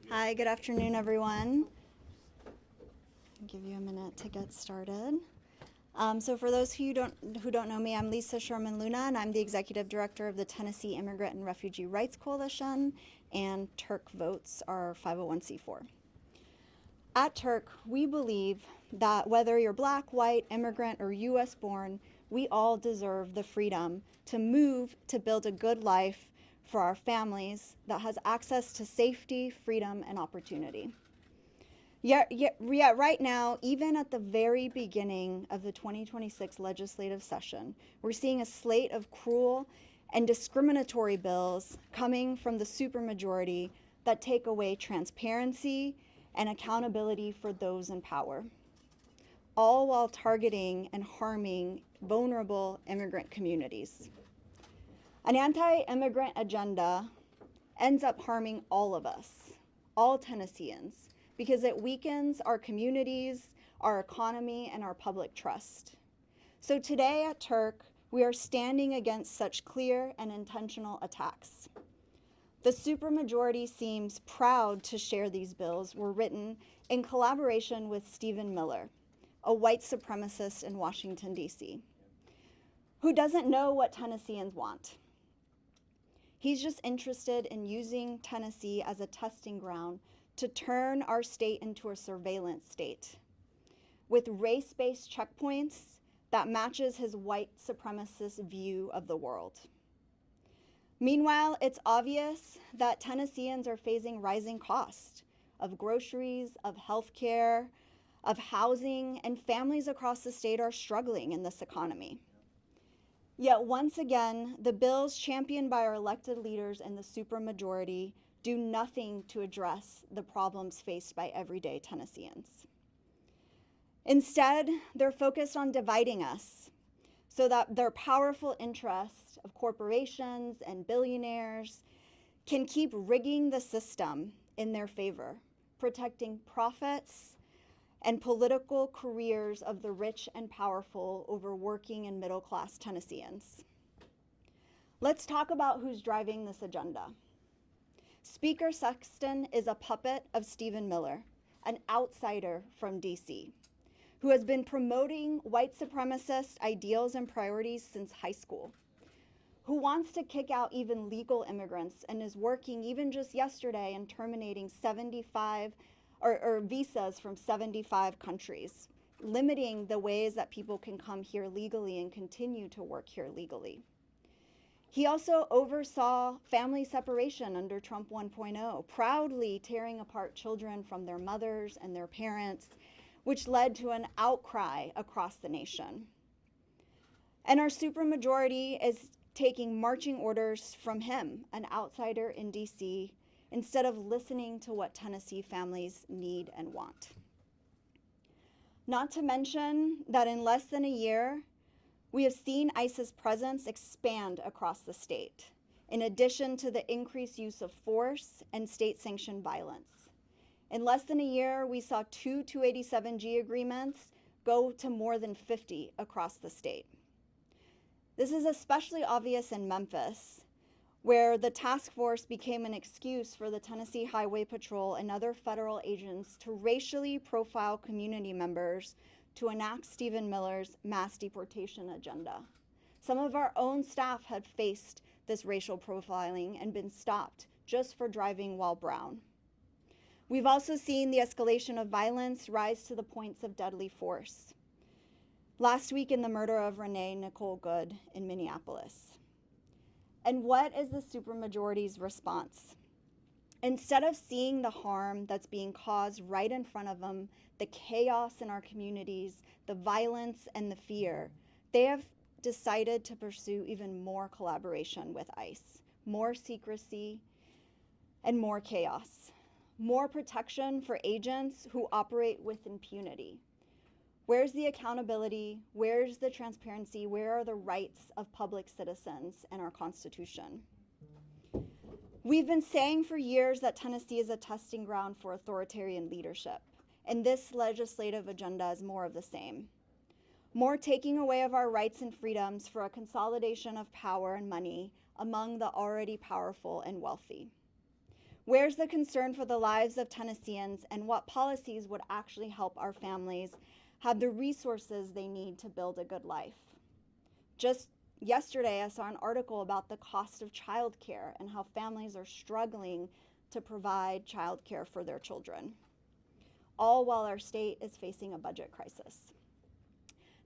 Hi, good afternoon, everyone. I'll give you a minute to get started. So for those who don't know me, I'm Lisa Sherman Luna, and I'm the Executive Director of the Tennessee Immigrant and Refugee Rights Coalition, and Turk Votes, our 501c4. At Turk, we believe that whether you're Black, white, immigrant, or U.S. born, we all deserve the freedom to move to build a good life for our families that has access to safety, freedom, and opportunity. Yet right now, even at the very beginning of the 2026 legislative session, we're seeing a slate of cruel and discriminatory bills coming from the supermajority that take away transparency and accountability for those in power, all while targeting and harming vulnerable immigrant communities. An anti-immigrant agenda ends up harming all of us, all Tennesseans, because it weakens our communities, our economy, and our public trust. So today at Turk, we are standing against such clear and intentional attacks. The supermajority seems proud to share these bills were written in collaboration with Stephen Miller, a white supremacist in Washington, D.C., who doesn't know what Tennesseans want. He's just interested in using Tennessee as a testing ground to turn our state into a surveillance state with race-based checkpoints that matches his white supremacist view of the world. Meanwhile, it's obvious that Tennesseans are facing rising costs of groceries, of healthcare, of housing, and families across the state are struggling in this economy. Yet once again, the bills championed by our elected leaders and the supermajority do nothing to address the problems faced by everyday Tennesseans. Instead, they're focused on dividing us so that their powerful interests of corporations and billionaires can keep rigging the system in their favor, protecting profits and political careers of the rich and powerful over working and middle-class Tennesseans. Let's talk about who's driving this agenda. Speaker Sexton is a puppet of Stephen Miller, an outsider from D.C., who has been promoting white supremacist ideals and priorities since high school, who wants to kick out even legal immigrants and is working even just yesterday in terminating 75 or visas from 75 countries, limiting the ways that people can come here legally and continue to work here legally. He also oversaw family separation under Trump 1.0, proudly tearing apart children from their mothers and their parents, which led to an outcry across the nation. And our supermajority is taking marching orders from him, an outsider in D.C., instead of listening to what Tennessee families need and want. Not to mention that in less than a year, we have seen ICE's presence expand across the state, in addition to the increased use of force and state-sanctioned violence. In less than a year, we saw 2 287G agreements go to more than 50 across the state. This is especially obvious in Memphis, where the task force became an excuse for the Tennessee Highway Patrol and other federal agents to racially profile community members to enact Stephen Miller's mass deportation agenda. Some of our own staff had faced this racial profiling and been stopped just for driving while brown. We've also seen the escalation of violence rise to the points of deadly force. Last week in the murder of Renee Nicole Good in Minneapolis. And what is the supermajority's response? Instead of seeing the harm that's being caused right in front of them, the chaos in our communities, the violence and the fear, they have decided to pursue even more collaboration with ICE, more secrecy, and more chaos, more protection for agents who operate with impunity. Where's the accountability? Where's the transparency? Where are the rights of public citizens and our Constitution? We've been saying for years that Tennessee is a testing ground for authoritarian leadership, and this legislative agenda is more of the same. More taking away of our rights and freedoms for a consolidation of power and money, among the already powerful and wealthy? Where's the concern for the lives of Tennesseans, and what policies would actually help our families have the resources they need to build a good life? Just yesterday, I saw an article about the cost of childcare and how families are struggling to provide childcare for their children, all while our state is facing a budget crisis.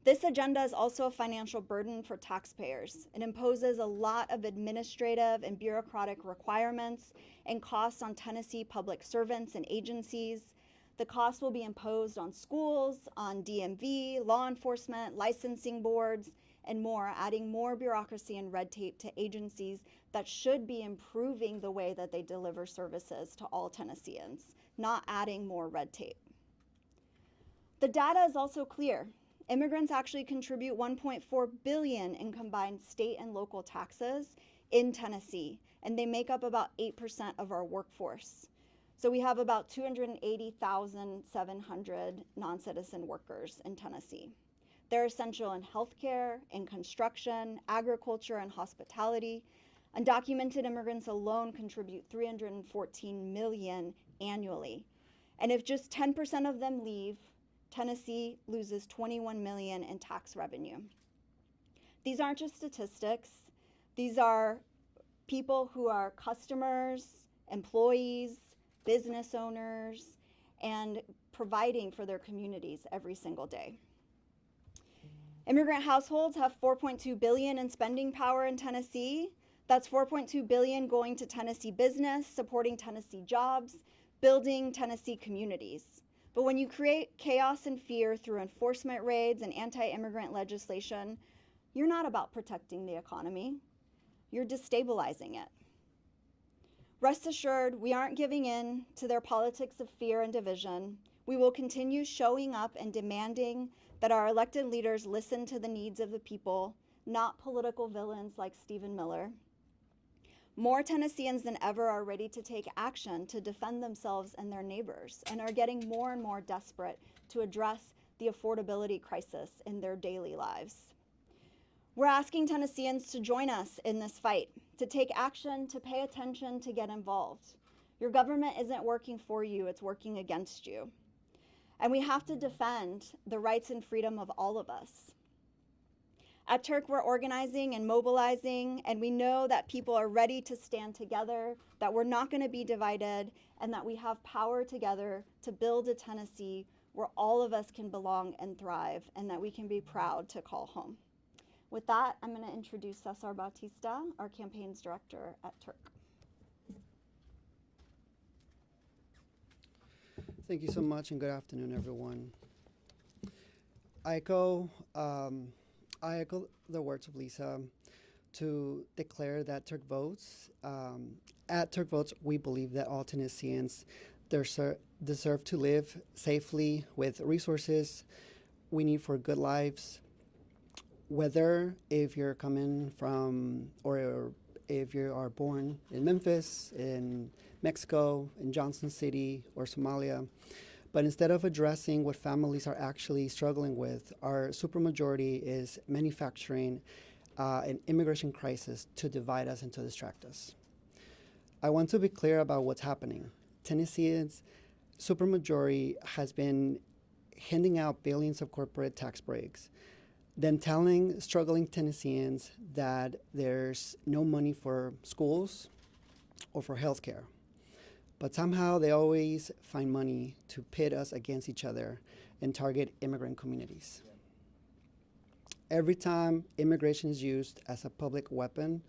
This agenda is also a financial burden for taxpayers. It imposes a lot of administrative and bureaucratic requirements and costs on Tennessee public servants and agencies. The costs will be imposed on schools, on DMV, law enforcement, licensing boards, and more, adding more bureaucracy and red tape to agencies that should be improving the way that they deliver services to all Tennesseans, not adding more red tape. The data is also clear. Immigrants actually contribute $1.4 billion in combined state and local taxes in Tennessee, and they make up about 8% of our workforce. So we have about 280,700 non-citizen workers in Tennessee. They're essential in healthcare, in construction, agriculture, and hospitality. Undocumented immigrants alone contribute $314 million annually. And if just 10% of them leave, Tennessee loses $21 million in tax revenue. These aren't just statistics. These are people who are customers, employees, business owners, and providing for their communities every single day. Immigrant households have $4.2 billion in spending power in Tennessee. That's $4.2 billion going to Tennessee business, supporting Tennessee jobs, building Tennessee communities. But when you create chaos and fear through enforcement raids and anti-immigrant legislation, you're not about protecting the economy. You're destabilizing it. Rest assured, we aren't giving in to their politics of fear and division. We will continue showing up and demanding that our elected leaders listen to the needs of the people, not political villains like Stephen Miller. More Tennesseans than ever are ready to take action to defend themselves and their neighbors, and are getting more and more desperate to address the affordability crisis in their daily lives. We're asking Tennesseans to join us in this fight, to take action, to pay attention, to get involved. Your government isn't working for you, it's working against you. And we have to defend the rights and freedom of all of us. At Turk, we're organizing and mobilizing, and we know that people are ready to stand together, that we're not going to be divided, and that we have power together to build a Tennessee where all of us can belong and thrive, and that we can be proud to call home. With that, I'm going to introduce Cesar Bautista, our campaigns director at Turk. Thank you so much, and good afternoon, everyone. I echo the words of Lisa to declare that Turk Votes. At Turk Votes, we believe that all Tennesseans deserve to live safely with resources we need for good lives. Whether if you're coming from, or if you are born in Memphis, in Mexico, in Johnson City, or Somalia. But instead of addressing what families are actually struggling with, our supermajority is manufacturing an immigration crisis to divide us and to distract us. I want to be clear about what's happening. Tennessee's supermajority has been handing out billions of corporate tax breaks, then telling struggling Tennesseans that there's no money for schools or for healthcare. But somehow they always find money to pit us against each other and target immigrant communities. Every time immigration is used as a public weapon,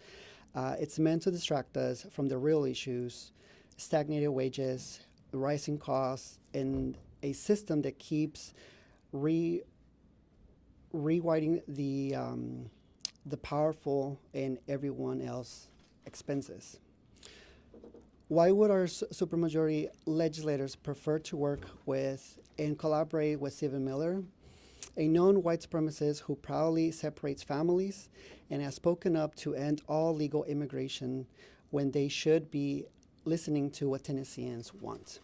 it's meant to distract us from the real issues: stagnated wages, rising costs, and a system that keeps rewriting the powerful and everyone else's expenses. Why would our supermajority legislators prefer to work with and collaborate with Stephen Miller, a known white supremacist who proudly separates families and has spoken up to end all legal immigration when they should be listening to what Tennesseans want?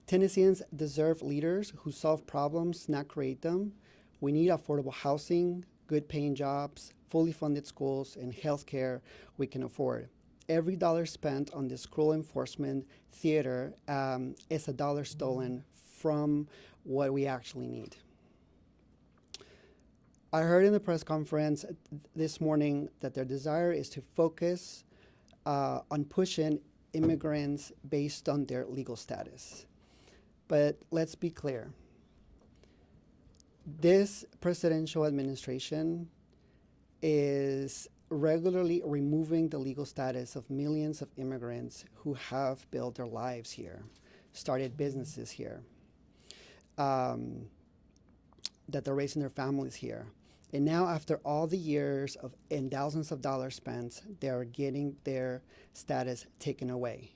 Tennesseans deserve leaders who solve problems, not create them. We need affordable housing, good paying jobs, fully funded schools and healthcare we can afford. Every dollar spent on this cruel enforcement theater is a dollar stolen from what we actually need. I heard in the press conference this morning that their desire is to focus on pushing immigrants based on their legal status. But let's be clear. This presidential administration is regularly removing the legal status of millions of immigrants who have built their lives here, started businesses here, that they're raising their families here. And now, after all the years of and thousands of dollars spent, they're getting their status taken away.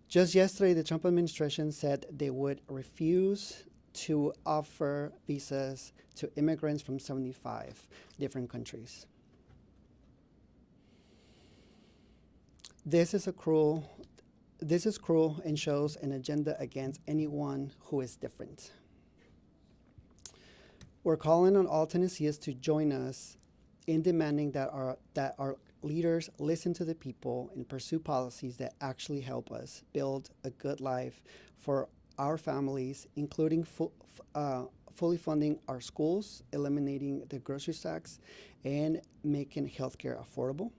Just yesterday, the Trump administration said they would refuse to offer visas to immigrants from 75 different countries. This is cruel and shows an agenda against anyone who is different. We're calling on all Tennesseans to join us in demanding that our leaders listen to the people and pursue policies that actually help us build a good life for our families, including fully funding our schools, eliminating the grocery tax, and making healthcare affordable.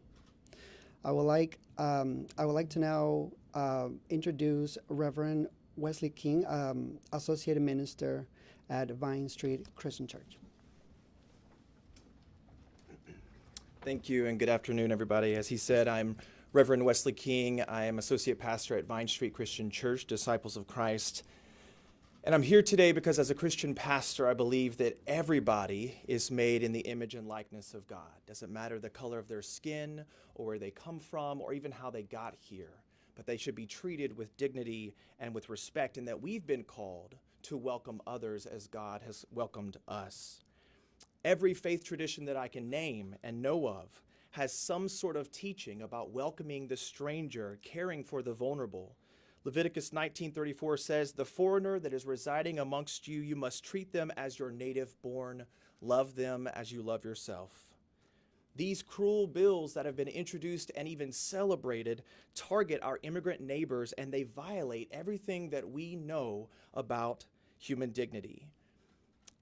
I would like to now introduce Reverend Wesley King, Associate Minister at Vine Street Christian Church. Thank you, and good afternoon, everybody. As he said, I'm Reverend Wesley King. I am Associate Pastor at Vine Street Christian Church, Disciples of Christ. And I'm here today because as a Christian pastor, I believe that everybody is made in the image and likeness of God. Doesn't matter the color of their skin or where they come from or even how they got here, but they should be treated with dignity and with respect, and that we've been called to welcome others as God has welcomed us. Every faith tradition that I can name and know of has some sort of teaching about welcoming the stranger, caring for the vulnerable. Leviticus 19:34 says, "The foreigner that is residing amongst you, you must treat them as your native born. Love them as you love yourself." These cruel bills that have been introduced and even celebrated target our immigrant neighbors, and they violate everything that we know about human dignity.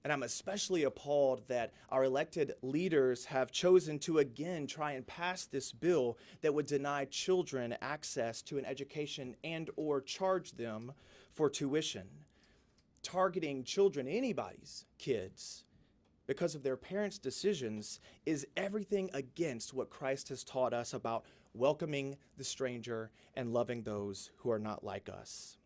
And I'm especially appalled that our elected leaders have chosen to again try and pass this bill that would deny children access to an education and or charge them for tuition. Targeting children, anybody's kids, because of their parents' decisions is everything against what Christ has taught us about welcoming the stranger and loving those who are not like us.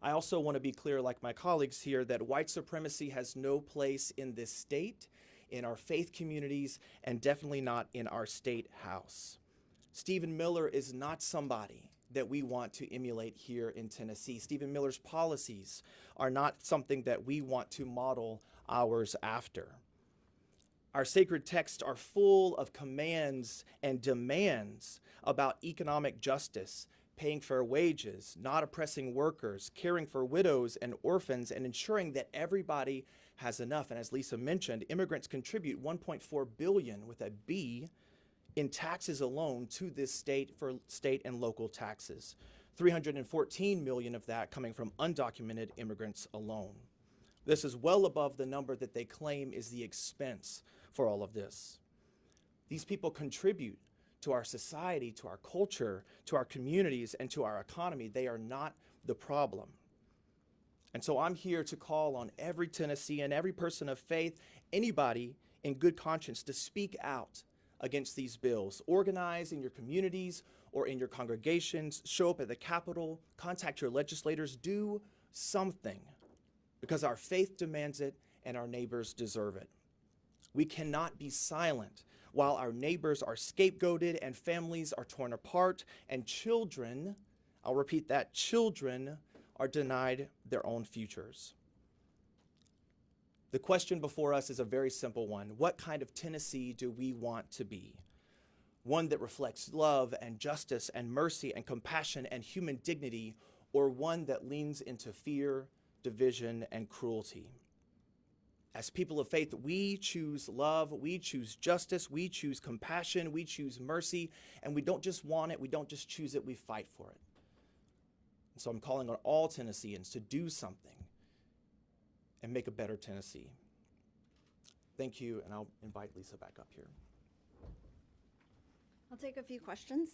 I also want to be clear, like my colleagues here, that white supremacy has no place in this state, in our faith communities, and definitely not in our state house. Stephen Miller is not somebody that we want to emulate here in Tennessee. Stephen Miller's policies are not something that we want to model ours after. Our sacred texts are full of commands and demands about economic justice, paying fair wages, not oppressing workers, caring for widows and orphans, and ensuring that everybody has enough. And as Lisa mentioned, immigrants contribute $1.4 billion with a B in taxes alone to this state for state and local taxes. $314 million of that coming from undocumented immigrants alone. This is well above the number that they claim is the expense for all of this. These people contribute to our society, to our culture, to our communities, and to our economy. They are not the problem. And so I'm here to call on every Tennessean, every person of faith, anybody in good conscience to speak out against these bills. Organize in your communities or in your congregations, show up at the Capitol, contact your legislators, do something, because our faith demands it and our neighbors deserve it. We cannot be silent while our neighbors are scapegoated and families are torn apart and children, I'll repeat that, children are denied their own futures. The question before us is a very simple one. What kind of Tennessee do we want to be? One that reflects love and justice and mercy and compassion and human dignity, or one that leans into fear, division, and cruelty? As people of faith, we choose love, we choose justice, we choose compassion, we choose mercy, and we don't just want it, we don't just choose it, we fight for it. And so I'm calling on all Tennesseans to do something and make a better Tennessee. Thank you, and I'll invite Lisa back up here. I'll take a few questions.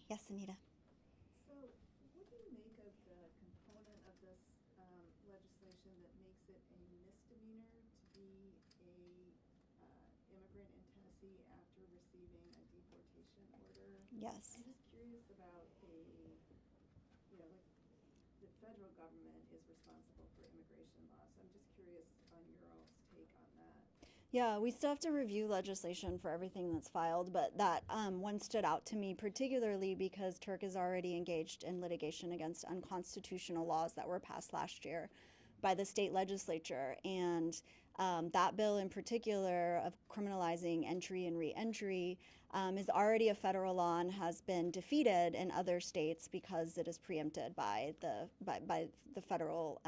Yes, Anita. So, what do you make of the component of this legislation that makes it a misdemeanor to be a immigrant in Tennessee after receiving a deportation order? Yes. I'm just curious about like the federal government is responsible for immigration law, so I'm just curious on your all's take on that. Yeah, we still have to review legislation for everything that's filed, but that one stood out to me particularly because Turk is already engaged in litigation against unconstitutional laws that were passed last year by the state legislature. And that bill in particular of criminalizing entry and re-entry is already a federal law and has been defeated in other states because it is preempted by the federal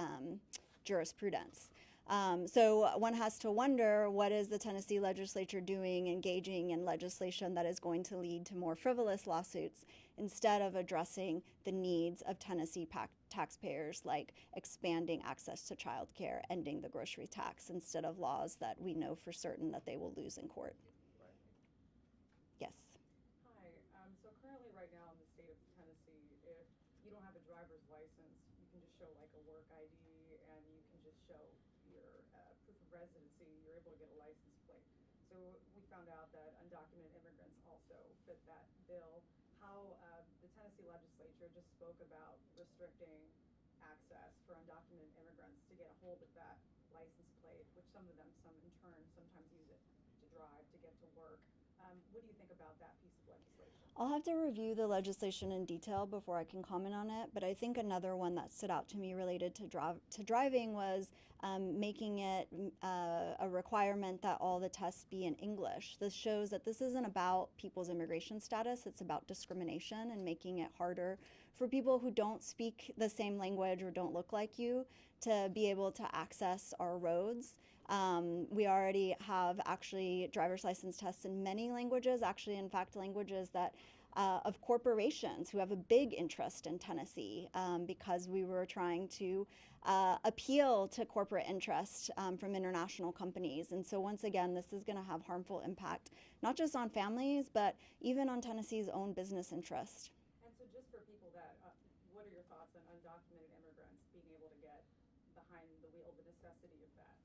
jurisprudence. So one has to wonder, what is the Tennessee legislature doing, engaging in legislation that is going to lead to more frivolous lawsuits instead of addressing the needs of Tennessee taxpayers, like expanding access to child care, ending the grocery tax, instead of laws that we know for certain that they will lose in court. Right. Yes. Hi. So currently right now in the state of Tennessee, if you don't have a driver's license, you can just show like a work ID and you can just show your proof of residency, you're able to get a license plate. So we found out that undocumented immigrants also fit that bill. How the Tennessee legislature just spoke about restricting access for undocumented immigrants to get a hold of that license plate, which some of them, in turn, sometimes use it to drive, to get to work. What do you think about that piece of legislation? I'll have to review the legislation in detail before I can comment on it, but I think another one that stood out to me related to driving was making it a requirement that all the tests be in English. This shows that this isn't about people's immigration status, it's about discrimination and making it harder for people who don't speak the same language or don't look like you to be able to access our roads. We already have actually driver's license tests in many languages, actually, in fact, languages that of corporations who have a big interest in Tennessee because we were trying to appeal to corporate interest from international companies. And so once again, this is going to have harmful impact, not just on families, but even on Tennessee's own business interest. And so just for people that, what are your thoughts on undocumented immigrants being able to get behind the wheel, the necessity of that?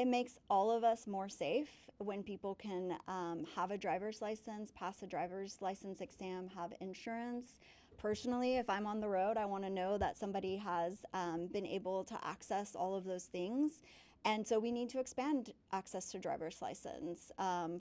It makes all of us more safe when people can have a driver's license, pass a driver's license exam, have insurance. Personally, if I'm on the road, I want to know that somebody has been able to access all of those things. And so we need to expand access to driver's license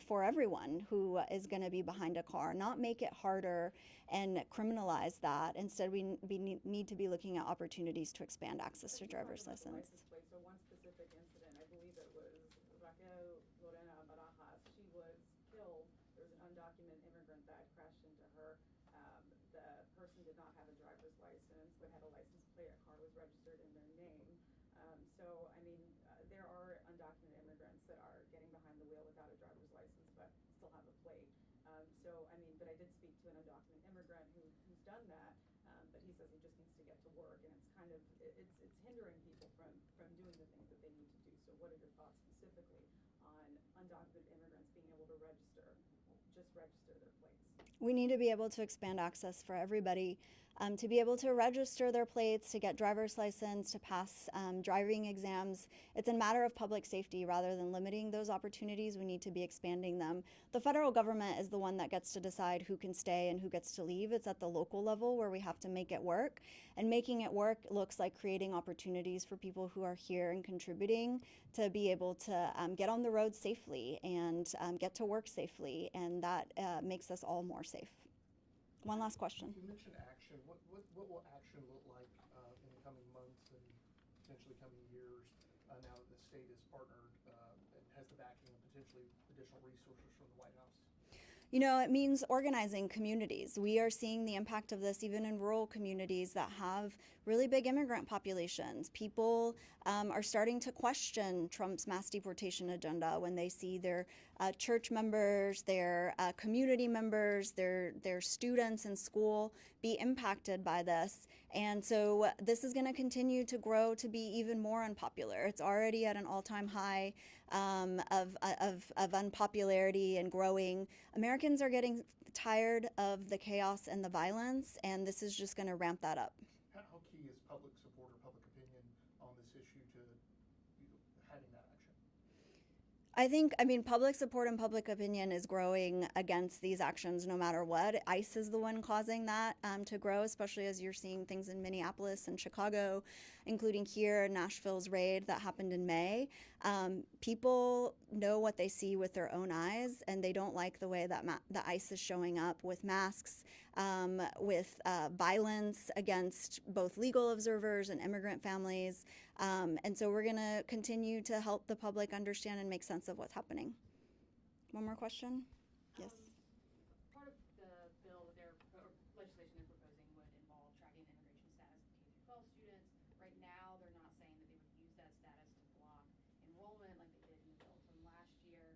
for everyone who is going to be behind a car, not make it harder and criminalize that. Instead, we need to be looking at opportunities to expand access to driver's license. So one specific incident, I believe it was Raquel Lorena Barajas. She was killed. There was an undocumented immigrant that crashed into her. The person did not have a driver's license, but had a license plate. A car was registered in their name. So, I mean, there are undocumented immigrants that are getting behind the wheel without a driver's license, but still have a plate. So, I mean, but I did speak to an undocumented immigrant who's done that, but he says he just needs to get to work, and it's kind of, it's hindering people from doing the things that they need to do. So what are your thoughts specifically on undocumented immigrants being able to just register their plates? We need to be able to expand access for everybody to be able to register their plates, to get driver's license, to pass driving exams. It's a matter of public safety rather than limiting those opportunities. We need to be expanding them. The federal government is the one that gets to decide who can stay and who gets to leave. It's at the local level where we have to make it work. And making it work looks like creating opportunities for people who are here and contributing to be able to get on the road safely and get to work safely. And that makes us all more safe. One last question. You mentioned action. What will action look like in the coming months and potentially coming years now that the state is partnered and has the backing of potentially additional resources from the White House? You know, it means organizing communities. We are seeing the impact of this even in rural communities that have really big immigrant populations. People are starting to question Trump's mass deportation agenda when they see their church members, their community members, their students in school be impacted by this. And so this is going to continue to grow to be even more unpopular. It's already at an all-time high of unpopularity and growing. Americans are getting tired of the chaos and the violence, and this is just going to ramp that up. How key is public support or public opinion on this issue to having that action? I mean, public support and public opinion is growing against these actions no matter what. ICE is the one causing that to grow, especially as you're seeing things in Minneapolis and Chicago, including here, Nashville's raid that happened in May. People know what they see with their own eyes, and they don't like the way that the ICE is showing up with masks, with violence against both legal observers and immigrant families. And so we're going to continue to help the public understand and make sense of what's happening. One more question? Yes. Part of the bill or legislation they're proposing would involve tracking the immigration status of K-12 students. Right now, they're not saying that they would use that status to block enrollment like they did in the bill from last year.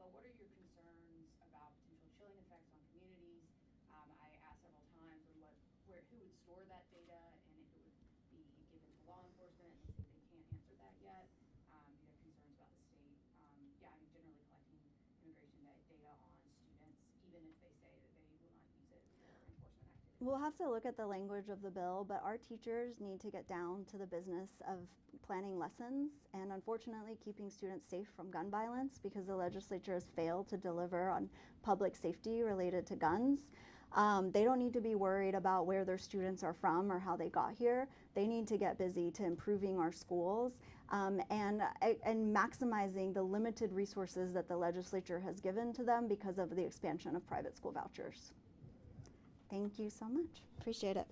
But what are your concerns about potential chilling effects on communities? I asked several times who would store that data and if it would be given to law enforcement, and they say they can't answer that yet. Do you have concerns about the state? Generally collecting immigration data on students, even if they say that they will not use it for enforcement activities? We'll have to look at the language of the bill, but our teachers need to get down to the business of planning lessons and unfortunately keeping students safe from gun violence because the legislature has failed to deliver on public safety related to guns. They don't need to be worried about where their students are from or how they got here. They need to get busy to improving our schools and maximizing the limited resources that the legislature has given to them because of the expansion of private school vouchers. Thank you so much. Appreciate it.